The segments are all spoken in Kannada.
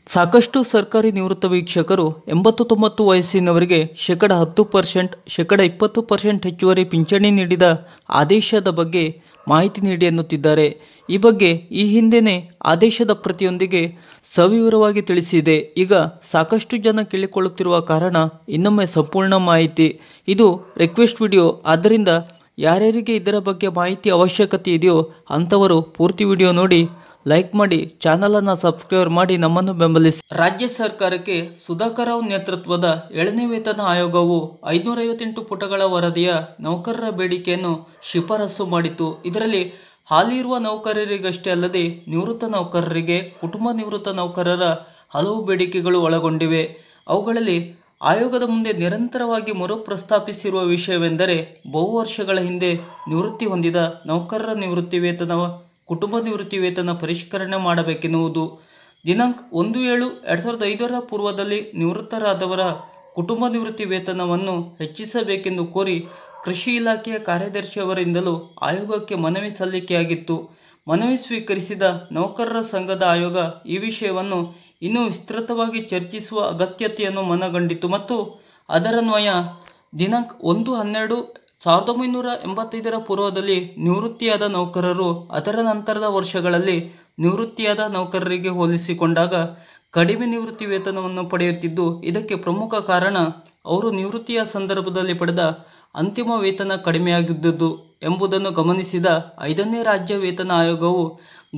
ಸಾಕಷ್ಟು ಸರ್ಕಾರಿ ನಿವೃತ್ತ ವೀಕ್ಷಕರು 80-90 ವಯಸ್ಸಿನವರಿಗೆ -10%, -20% ಹೆಚ್ಚುವರಿ ಪಿಂಚಣಿ ನೀಡಿದ ಆದೇಶದ ಬಗ್ಗೆ ಮಾಹಿತಿ ನೀಡಿ ಎನ್ನುತ್ತಿದ್ದಾರೆ. ಈ ಬಗ್ಗೆ ಈ ಹಿಂದೆನೇ ಆದೇಶದ ಪ್ರತಿಯೊಂದಿಗೆ ಸವಿವರವಾಗಿ ತಿಳಿಸಿದೆ. ಈಗ ಸಾಕಷ್ಟು ಜನ ಕೇಳಿಕೊಳ್ಳುತ್ತಿರುವ ಕಾರಣ ಇನ್ನೊಮ್ಮೆ ಸಂಪೂರ್ಣ ಮಾಹಿತಿ. ಇದು ರಿಕ್ವೆಸ್ಟ್ ವಿಡಿಯೋ, ಆದ್ದರಿಂದ ಯಾರ್ಯಾರಿಗೆ ಇದರ ಬಗ್ಗೆ ಮಾಹಿತಿ ಅವಶ್ಯಕತೆ ಇದೆಯೋ ಅಂಥವರು ಪೂರ್ತಿ ವಿಡಿಯೋ ನೋಡಿ, ಲೈಕ್ ಮಾಡಿ, ಚಾನಲನ್ನು ಸಬ್ಸ್ಕ್ರೈಬ್ ಮಾಡಿ ನಮ್ಮನ್ನು ಬೆಂಬಲಿಸಿ. ರಾಜ್ಯ ಸರ್ಕಾರಕ್ಕೆ ಸುಧಾಕರ್ ರಾವ್ ನೇತೃತ್ವದ 7ನೇ ವೇತನ ಆಯೋಗವು 558 ಪುಟಗಳ ವರದಿಯ ನೌಕರರ ಬೇಡಿಕೆಯನ್ನು ಶಿಫಾರಸು ಮಾಡಿತು. ಇದರಲ್ಲಿ ಹಾಲಿ ಇರುವ ನೌಕರರಿಗಷ್ಟೇ ಅಲ್ಲದೆ ನಿವೃತ್ತ ನೌಕರರಿಗೆ, ಕುಟುಂಬ ನಿವೃತ್ತ ನೌಕರರ ಹಲವು ಬೇಡಿಕೆಗಳು ಒಳಗೊಂಡಿವೆ. ಅವುಗಳಲ್ಲಿ ಆಯೋಗದ ಮುಂದೆ ನಿರಂತರವಾಗಿ ಮರು ಪ್ರಸ್ತಾಪಿಸಿರುವ ವಿಷಯವೆಂದರೆ ಬಹು ವರ್ಷಗಳ ಹಿಂದೆ ನಿವೃತ್ತಿ ಹೊಂದಿದ ನೌಕರರ ನಿವೃತ್ತಿ ವೇತನ, ಕುಟುಂಬ ನಿವೃತ್ತಿ ವೇತನ ಪರಿಷ್ಕರಣೆ ಮಾಡಬೇಕೆನ್ನುವುದು. ದಿನಾಂಕ 1/7/2005 ಪೂರ್ವದಲ್ಲಿ ನಿವೃತ್ತರಾದವರ ಕುಟುಂಬ ನಿವೃತ್ತಿ ವೇತನವನ್ನು ಹೆಚ್ಚಿಸಬೇಕೆಂದು ಕೋರಿ ಕೃಷಿ ಇಲಾಖೆಯ ಕಾರ್ಯದರ್ಶಿಯವರಿಂದಲೂ ಆಯೋಗಕ್ಕೆ ಮನವಿ ಸಲ್ಲಿಕೆಯಾಗಿತ್ತು. ಮನವಿ ಸ್ವೀಕರಿಸಿದ ನೌಕರರ ಸಂಘದ ಆಯೋಗ ಈ ವಿಷಯವನ್ನು ಇನ್ನೂ ವಿಸ್ತೃತವಾಗಿ ಚರ್ಚಿಸುವ ಅಗತ್ಯತೆಯನ್ನು ಮನಗಂಡಿತು ಮತ್ತು ಅದರನ್ವಯ ದಿನಾಂಕ 1/12/1985 ಪೂರ್ವದಲ್ಲಿ ನಿವೃತ್ತಿಯಾದ ನೌಕರರು ಅದರ ನಂತರದ ವರ್ಷಗಳಲ್ಲಿ ನಿವೃತ್ತಿಯಾದ ನೌಕರರಿಗೆ ಹೋಲಿಸಿಕೊಂಡಾಗ ಕಡಿಮೆ ನಿವೃತ್ತಿ ವೇತನವನ್ನು ಪಡೆಯುತ್ತಿದ್ದು, ಇದಕ್ಕೆ ಪ್ರಮುಖ ಕಾರಣ ಅವರು ನಿವೃತ್ತಿಯ ಸಂದರ್ಭದಲ್ಲಿ ಪಡೆದ ಅಂತಿಮ ವೇತನ ಕಡಿಮೆಯಾಗಿದ್ದುದು ಎಂಬುದನ್ನು ಗಮನಿಸಿದ 5ನೇ ರಾಜ್ಯ ವೇತನ ಆಯೋಗವು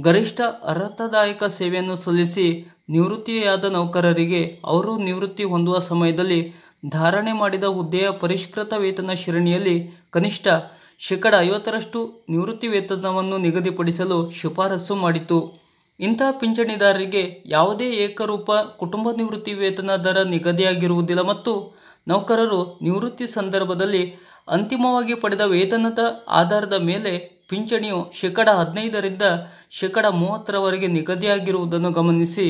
ಗರಿಷ್ಠ ಅರ್ಹತಾದಾಯಕ ಸೇವೆಯನ್ನು ಸಲ್ಲಿಸಿ ನಿವೃತ್ತಿಯಾದ ನೌಕರರಿಗೆ ಅವರು ನಿವೃತ್ತಿ ಹೊಂದುವ ಸಮಯದಲ್ಲಿ ಧಾರಣೆ ಮಾಡಿದ ಹುದ್ದೆಯ ಪರಿಷ್ಕೃತ ವೇತನ ಶ್ರೇಣಿಯಲ್ಲಿ ಕನಿಷ್ಠ -50% ನಿವೃತ್ತಿ ವೇತನವನ್ನು ನಿಗದಿಪಡಿಸಲು ಶಿಫಾರಸು ಮಾಡಿತು. ಇಂತಹ ಪಿಂಚಣಿದಾರರಿಗೆ ಯಾವುದೇ ಏಕರೂಪ ಕುಟುಂಬ ನಿವೃತ್ತಿ ವೇತನ ದರ ನಿಗದಿಯಾಗಿರುವುದಿಲ್ಲ ಮತ್ತು ನೌಕರರು ನಿವೃತ್ತಿ ಸಂದರ್ಭದಲ್ಲಿ ಅಂತಿಮವಾಗಿ ಪಡೆದ ವೇತನದ ಆಧಾರದ ಮೇಲೆ ಪಿಂಚಣಿಯು -15% -30% ನಿಗದಿಯಾಗಿರುವುದನ್ನು ಗಮನಿಸಿ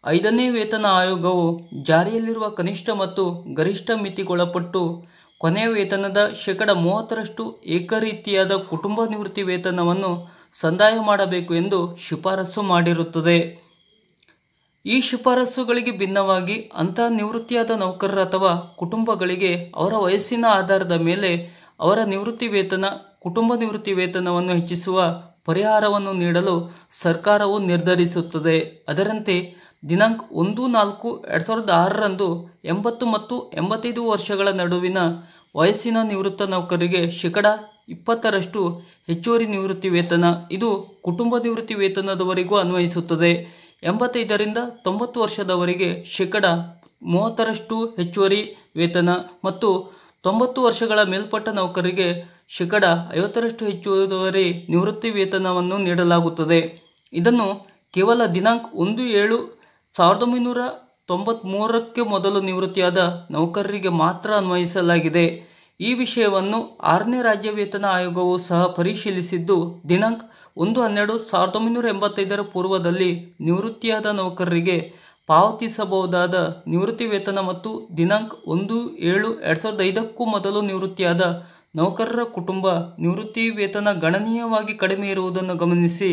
5ನೇ ವೇತನ ಆಯೋಗವು ಜಾರಿಯಲ್ಲಿರುವ ಕನಿಷ್ಠ ಮತ್ತು ಗರಿಷ್ಠ ಮಿತಿಗೊಳಪಟ್ಟು ಕೊನೆಯ ವೇತನದ -30% ಏಕರೀತಿಯಾದ ಕುಟುಂಬ ನಿವೃತ್ತಿ ವೇತನವನ್ನು ಸಂದಾಯ ಮಾಡಬೇಕು ಎಂದು ಶಿಫಾರಸು ಮಾಡಿರುತ್ತದೆ. ಈ ಶಿಫಾರಸುಗಳಿಗೆ ಭಿನ್ನವಾಗಿ ಅಂತಹ ನಿವೃತ್ತಿಯಾದ ನೌಕರರ ಅಥವಾ ಕುಟುಂಬಗಳಿಗೆ ಅವರ ವಯಸ್ಸಿನ ಆಧಾರದ ಮೇಲೆ ಅವರ ನಿವೃತ್ತಿ ವೇತನ, ಕುಟುಂಬ ನಿವೃತ್ತಿ ವೇತನವನ್ನು ಹೆಚ್ಚಿಸುವ ಪರಿಹಾರವನ್ನು ನೀಡಲು ಸರ್ಕಾರವು ನಿರ್ಧರಿಸುತ್ತದೆ. ಅದರಂತೆ ದಿನಾಂಕ 1/4/2006 80 ಮತ್ತು 85 ವರ್ಷಗಳ ನಡುವಿನ ವಯಸ್ಸಿನ ನಿವೃತ್ತ ನೌಕರರಿಗೆ -20% ಹೆಚ್ಚುವರಿ ನಿವೃತ್ತಿ ವೇತನ, ಇದು ಕುಟುಂಬ ನಿವೃತ್ತಿ ವೇತನದವರೆಗೂ ಅನ್ವಯಿಸುತ್ತದೆ. 85ರಿಂದ 90 ವರ್ಷದವರಿಗೆ -30% ಹೆಚ್ಚುವರಿ ವೇತನ ಮತ್ತು 90 ವರ್ಷಗಳ ಮೇಲ್ಪಟ್ಟ ನೌಕರರಿಗೆ -50% ಹೆಚ್ಚುವರಿ ನಿವೃತ್ತಿ ವೇತನವನ್ನು ನೀಡಲಾಗುತ್ತದೆ. ಇದನ್ನು ಕೇವಲ ದಿನಾಂಕ 1/7/1993 ಮೊದಲು ನಿವೃತ್ತಿಯಾದ ನೌಕರರಿಗೆ ಮಾತ್ರ ಅನ್ವಯಿಸಲಾಗಿದೆ. ಈ ವಿಷಯವನ್ನು 6ನೇ ರಾಜ್ಯ ವೇತನ ಆಯೋಗವು ಸಹ ಪರಿಶೀಲಿಸಿದ್ದು, ದಿನಾಂಕ 1/12/1985 ಪೂರ್ವದಲ್ಲಿ ನಿವೃತ್ತಿಯಾದ ನೌಕರರಿಗೆ ಪಾವತಿಸಬಹುದಾದ ನಿವೃತ್ತಿ ವೇತನ ಮತ್ತು ದಿನಾಂಕ 1/7/2005 ಮೊದಲು ನಿವೃತ್ತಿಯಾದ ನೌಕರರ ಕುಟುಂಬ ನಿವೃತ್ತಿ ವೇತನ ಗಣನೀಯವಾಗಿ ಕಡಿಮೆ ಇರುವುದನ್ನು ಗಮನಿಸಿ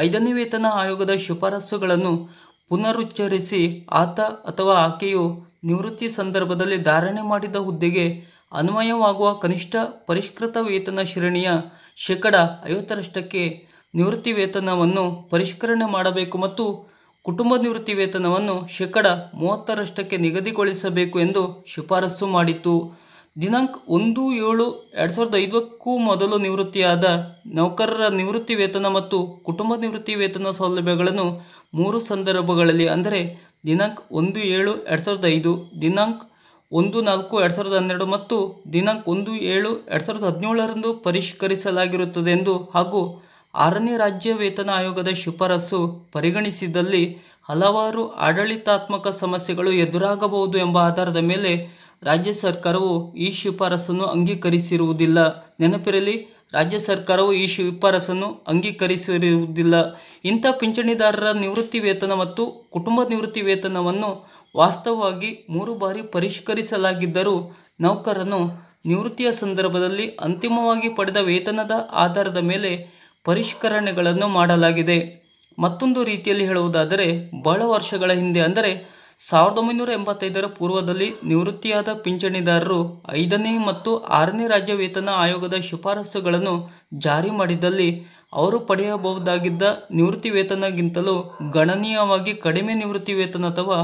5ನೇ ವೇತನ ಆಯೋಗದ ಶಿಫಾರಸುಗಳನ್ನು ಪುನರುಚ್ಚರಿಸಿ ಆತ ಅಥವಾ ಆಕೆಯು ನಿವೃತ್ತಿ ಸಂದರ್ಭದಲ್ಲಿ ಧಾರಣೆ ಮಾಡಿದ ಹುದ್ದೆಗೆ ಅನ್ವಯವಾಗುವ ಕನಿಷ್ಠ ಪರಿಷ್ಕೃತ ವೇತನ ಶ್ರೇಣಿಯ -50% ನಿವೃತ್ತಿ ವೇತನವನ್ನು ಪರಿಷ್ಕರಣೆ ಮಾಡಬೇಕು ಮತ್ತು ಕುಟುಂಬ ನಿವೃತ್ತಿ ವೇತನವನ್ನು -30% ನಿಗದಿಗೊಳಿಸಬೇಕು ಎಂದು ಶಿಫಾರಸು ಮಾಡಿತು. ದಿನಾಂಕ 1/7/2005 ಮೊದಲು ನಿವೃತ್ತಿಯಾದ ನೌಕರರ ನಿವೃತ್ತಿ ವೇತನ ಮತ್ತು ಕುಟುಂಬ ನಿವೃತ್ತಿ ವೇತನ ಸೌಲಭ್ಯಗಳನ್ನು 3 ಸಂದರ್ಭಗಳಲ್ಲಿ ಅಂದರೆ ದಿನಾಂಕ 1/7/2005, ದಿನಾಂಕ 1/4/2012 ಮತ್ತು ದಿನಾಂಕ 1/7/2017 ಪರಿಷ್ಕರಿಸಲಾಗಿರುತ್ತದೆ ಎಂದು ಹಾಗೂ 6ನೇ ರಾಜ್ಯ ವೇತನ ಆಯೋಗದ ಶಿಫಾರಸು ಪರಿಗಣಿಸಿದಲ್ಲಿ ಹಲವಾರು ಆಡಳಿತಾತ್ಮಕ ಸಮಸ್ಯೆಗಳು ಎದುರಾಗಬಹುದು ಎಂಬ ಆಧಾರದ ಮೇಲೆ ರಾಜ್ಯ ಸರ್ಕಾರವು ಈ ಶಿಫಾರಸನ್ನು ಅಂಗೀಕರಿಸಿರುವುದಿಲ್ಲ. ನೆನಪಿರಲಿ, ರಾಜ್ಯ ಸರ್ಕಾರವು ಈ ಶಿಫಾರಸನ್ನು ಅಂಗೀಕರಿಸಿರುವುದಿಲ್ಲ. ಇಂಥ ಪಿಂಚಣಿದಾರರ ನಿವೃತ್ತಿ ವೇತನ ಮತ್ತು ಕುಟುಂಬ ನಿವೃತ್ತಿ ವೇತನವನ್ನು ವಾಸ್ತವವಾಗಿ 3 ಬಾರಿ ಪರಿಷ್ಕರಿಸಲಾಗಿದ್ದರೂ ನೌಕರನು ನಿವೃತ್ತಿಯ ಸಂದರ್ಭದಲ್ಲಿ ಅಂತಿಮವಾಗಿ ಪಡೆದ ವೇತನದ ಆಧಾರದ ಮೇಲೆ ಪರಿಷ್ಕರಣೆಗಳನ್ನು ಮಾಡಲಾಗಿದೆ. ಮತ್ತೊಂದು ರೀತಿಯಲ್ಲಿ ಹೇಳುವುದಾದರೆ ಬಹಳ ವರ್ಷಗಳ ಹಿಂದೆ ಅಂದರೆ 1985ರ ಪೂರ್ವದಲ್ಲಿ ನಿವೃತ್ತಿಯಾದ ಪಿಂಚಣಿದಾರರು 5ನೇ ಮತ್ತು 6ನೇ ರಾಜ್ಯ ವೇತನ ಆಯೋಗದ ಶಿಫಾರಸುಗಳನ್ನು ಜಾರಿ ಮಾಡಿದ್ದಲ್ಲಿ ಅವರು ಪಡೆಯಬಹುದಾಗಿದ್ದ ನಿವೃತ್ತಿ ವೇತನಗಿಂತಲೂ ಗಣನೀಯವಾಗಿ ಕಡಿಮೆ ನಿವೃತ್ತಿ ವೇತನ ಅಥವಾ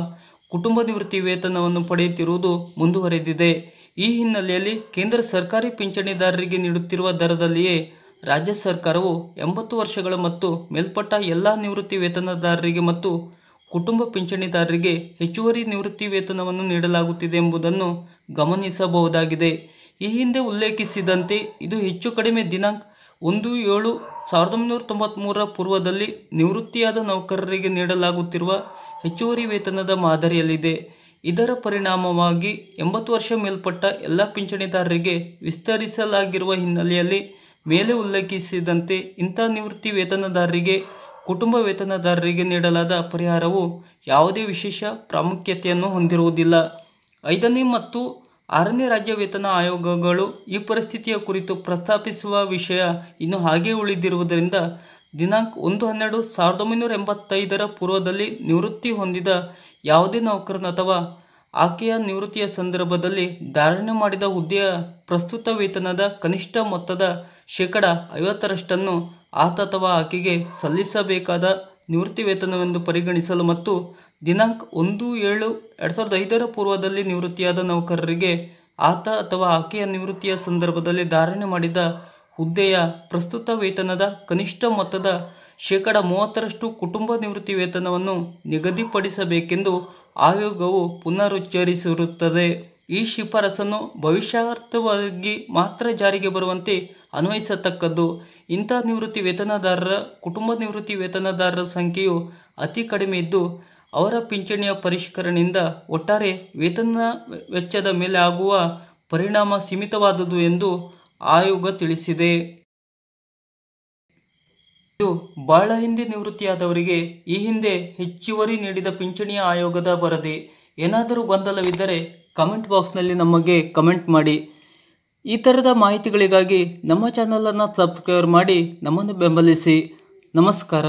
ಕುಟುಂಬ ನಿವೃತ್ತಿ ವೇತನವನ್ನು ಪಡೆಯುತ್ತಿರುವುದು ಮುಂದುವರೆದಿದೆ. ಈ ಹಿನ್ನೆಲೆಯಲ್ಲಿ ಕೇಂದ್ರ ಸರ್ಕಾರಿ ಪಿಂಚಣಿದಾರರಿಗೆ ನೀಡುತ್ತಿರುವ ದರದಲ್ಲಿಯೇ ರಾಜ್ಯ ಸರ್ಕಾರವು 80 ವರ್ಷಗಳ ಮತ್ತು ಮೇಲ್ಪಟ್ಟ ಎಲ್ಲ ನಿವೃತ್ತಿ ವೇತನದಾರರಿಗೆ ಮತ್ತು ಕುಟುಂಬ ಪಿಂಚಣಿದಾರರಿಗೆ ಹೆಚ್ಚುವರಿ ನಿವೃತ್ತಿ ವೇತನವನ್ನು ನೀಡಲಾಗುತ್ತಿದೆ ಎಂಬುದನ್ನು ಗಮನಿಸಬಹುದಾಗಿದೆ. ಈ ಹಿಂದೆ ಉಲ್ಲೇಖಿಸಿದಂತೆ ಇದು ಹೆಚ್ಚು ಕಡಿಮೆ ದಿನಾಂಕ 1/7/1993ರ ಪೂರ್ವದಲ್ಲಿ ನಿವೃತ್ತಿಯಾದ ನೌಕರರಿಗೆ ನೀಡಲಾಗುತ್ತಿರುವ ಹೆಚ್ಚುವರಿ ವೇತನದ ಮಾದರಿಯಲ್ಲಿದೆ. ಇದರ ಪರಿಣಾಮವಾಗಿ 80 ವರ್ಷ ಮೇಲ್ಪಟ್ಟ ಎಲ್ಲ ಪಿಂಚಣಿದಾರರಿಗೆ ವಿಸ್ತರಿಸಲಾಗಿರುವ ಹಿನ್ನೆಲೆಯಲ್ಲಿ ಮೇಲೆ ಉಲ್ಲೇಖಿಸಿದಂತೆ ಇಂಥ ನಿವೃತ್ತಿ ವೇತನದಾರರಿಗೆ ಕುಟುಂಬ ವೇತನದಾರರಿಗೆ ನೀಡಲಾದ ಪರಿಹಾರವು ಯಾವುದೇ ವಿಶೇಷ ಪ್ರಾಮುಖ್ಯತೆಯನ್ನು ಹೊಂದಿರುವುದಿಲ್ಲ. 5ನೇ ಮತ್ತು 6ನೇ ರಾಜ್ಯ ವೇತನ ಆಯೋಗಗಳು ಈ ಪರಿಸ್ಥಿತಿಯ ಕುರಿತು ಪ್ರಸ್ತಾಪಿಸುವ ವಿಷಯ ಇನ್ನು ಹಾಗೇ ಉಳಿದಿರುವುದರಿಂದ ದಿನಾಂಕ 1/12/1985ರ ಪೂರ್ವದಲ್ಲಿ ನಿವೃತ್ತಿ ಹೊಂದಿದ ಯಾವುದೇ ನೌಕರನ ಅಥವಾ ಆಕೆಯ ನಿವೃತ್ತಿಯ ಸಂದರ್ಭದಲ್ಲಿ ಧಾರಣೆ ಮಾಡಿದ ಹುದ್ದೆಯ ಪ್ರಸ್ತುತ ವೇತನದ ಕನಿಷ್ಠ ಮೊತ್ತದ 50% ಆತ ಅಥವಾ ಆಕೆಗೆ ಸಲ್ಲಿಸಬೇಕಾದ ನಿವೃತ್ತಿ ವೇತನವೆಂದು ಪರಿಗಣಿಸಲು ಮತ್ತು ದಿನಾಂಕ 1/7/2005ರ ಪೂರ್ವದಲ್ಲಿ ನಿವೃತ್ತಿಯಾದ ನೌಕರರಿಗೆ ಆತ ಅಥವಾ ಆಕೆಯ ನಿವೃತ್ತಿಯ ಸಂದರ್ಭದಲ್ಲಿ ಧಾರಣೆ ಮಾಡಿದ ಹುದ್ದೆಯ ಪ್ರಸ್ತುತ ವೇತನದ ಕನಿಷ್ಠ ಮೊತ್ತದ 30% ಕುಟುಂಬ ನಿವೃತ್ತಿ ವೇತನವನ್ನು ನಿಗದಿಪಡಿಸಬೇಕೆಂದು ಆಯೋಗವು ಪುನರುಚ್ಚರಿಸಿರುತ್ತದೆ. ಈ ಶಿಫಾರಸನ್ನು ಭವಿಷ್ಯಾರ್ಥವಾಗಿ ಮಾತ್ರ ಜಾರಿಗೆ ಬರುವಂತೆ ಅನ್ವಯಿಸತಕ್ಕದ್ದು. ಇಂಥ ನಿವೃತ್ತಿ ವೇತನದಾರರ ಕುಟುಂಬ ನಿವೃತ್ತಿ ವೇತನದಾರರ ಸಂಖ್ಯೆಯು ಅತಿ ಕಡಿಮೆ ಇದ್ದು ಅವರ ಪಿಂಚಣಿಯ ಪರಿಷ್ಕರಣೆಯಿಂದ ಒಟ್ಟಾರೆ ವೇತನ ವೆಚ್ಚದ ಮೇಲೆ ಆಗುವ ಪರಿಣಾಮ ಸೀಮಿತವಾದುದು ಎಂದು ಆಯೋಗ ತಿಳಿಸಿದೆ. ಇದು ಬಹಳ ಹಿಂದೆ ನಿವೃತ್ತಿಯಾದವರಿಗೆ ಈ ಹಿಂದೆ ಹೆಚ್ಚುವರಿ ನೀಡಿದ ಪಿಂಚಣಿಯ ಆಯೋಗದ ವರದಿ. ಏನಾದರೂ ಗೊಂದಲವಿದ್ದರೆ ಕಮೆಂಟ್ ಬಾಕ್ಸ್ನಲ್ಲಿ ನಮಗೆ ಕಮೆಂಟ್ ಮಾಡಿ. ಈ ಥರದ ಮಾಹಿತಿಗಳಿಗಾಗಿ ನಮ್ಮ ಚಾನಲನ್ನು ಸಬ್ಸ್ಕ್ರೈಬ್ ಮಾಡಿ ನಮ್ಮನ್ನು ಬೆಂಬಲಿಸಿ. ನಮಸ್ಕಾರ.